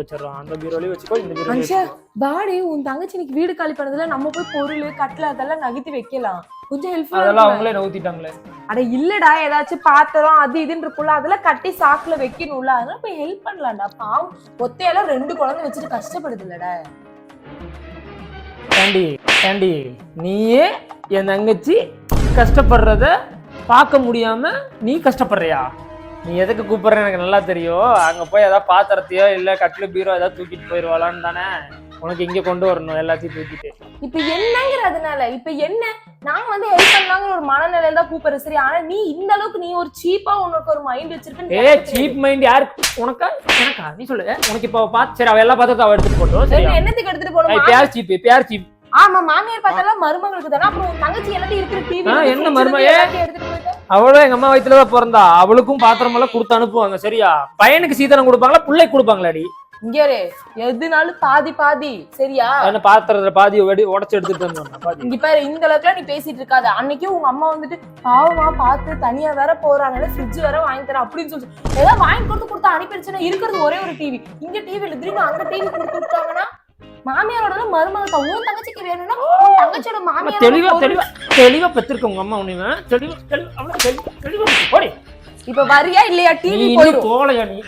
வச்சிடறோம். அந்த பீரோலயே வச்சுக்கோ, இந்த பீரோலயே மனுஷா வச்சுக்கோ. பாடி உன் தங்கச்சி இன்னைக்கு வீடு காலி பண்ணதுல நம்ம போய் பொருள் கட்டில அதெல்லாம் நகர்த்தி வைக்கலாம். கொஞ்சம் ஹெல்ப்ஃபுல்லா அதெல்லாம் அவங்களே நவுத்திட்டாங்களே. அட இல்லடா, ஏதாச்சும் பாத்திரம் அது இதுன்னு இருக்குல்ல, அதெல்லாம் கட்டி சாக்குல வைக்கணும்ல, அதெல்லாம் போய் ஹெல்ப் பண்ணலாம்டா. பாவம் ஒத்தையெல்லாம் 2 குழந்தை வச்சுட்டு கஷ்டப்படுது இல்லடா. ஏண்டி நீயே என் தங்கச்சி கஷ்டப்படுறத பார்க்க முடியாம நீ கஷ்டப்படுறியா? நீ எதுக்கு கூப்பிடுற எனக்கு நல்லா தெரியும். அங்க போய் ஏதாவது பாத்திரத்தையோ இல்ல கட்டில பீரோ ஏதாவது தூக்கிட்டு போயிருவாளான்னு தானே உனக்கு இங்க கொண்டு வரணும் எல்லாத்தையும் தூக்கிட்டு. இப்ப என்னங்கிறதுனால இப்ப என்ன, நான் வந்து ஹெல்ப் பண்ணலாங்கிற ஒரு மனநிலையில தான் கூப்பிடுற. சரி, ஆனா நீ இந்த அளவுக்கு நீ ஒரு சீப்பா உனக்கு ஒரு மைண்ட் வச்சிருக்க. சீப் மைண்ட் யாருக்கு? உனக்கா எனக்கா? நீ சொல்லு. உனக்கு இப்ப பாத்து சரி அவ எல்லா பாத்திரத்தை அவ எடுத்துட்டு போட்டோம். சரி, என்னத்துக்கு எடுத்துட்டு போனோம்? பேர் சீப். ஆமா, மாமியார் பார்த்தாலும் மருமகளுக்கு தானே. அப்புறம் உன் தங்கச்சி எல்லாத்தையும் இருக்கிற டிவி என்ன மருமையே எடுத்துட்டு போயிட்டா? அவளும் எங்க அம்மா வயிற்றுலதான் பிறந்தா. அவளுக்கும் பாத்திரம் எல்லாம் கொடுத்து அனுப்புவாங்க. சரியா? பையனுக்கு சீதனம் கொடுப்பாங்களா பிள்ளைக்கு கொடுப்பாங்களாடி? இங்கே எதுனாலும் பாதி பாதி. சரியா? பாத்திரத்துல பாதி உடச்சு எடுத்துட்டு வந்தோம். இங்க பாரு, இந்த அளவுக்கு நீ பேசிட்டு இருக்காத. அன்னைக்கு உங்க அம்மா வந்துட்டு பாவமா பார்த்து தனியா வேற போறாங்க, ஃப்ரிட்ஜ் வேற வாங்கி தரேன் அப்படின்னு சொல்லி ஏதாவது வாங்கி கொடுத்து அனுப்பிடுச்சுன்னா இருக்கிறது ஒரே ஒரு டிவி. இங்க டிவி இல்ல, திடீர்னு அங்க டிவி கொடுத்து விட்டாங்கன்னா மாமியாரோட மருமகள் தான். உன் தங்கச்சிக்கு வேணும்னா தங்கச்சியோட மாமியார் தெளிவா பெற்றிருக்க உங்க அம்மா உன்னை தெளிவா. இப்ப வரியா இல்லையா? டிவி போயிடும். போலையா நீ?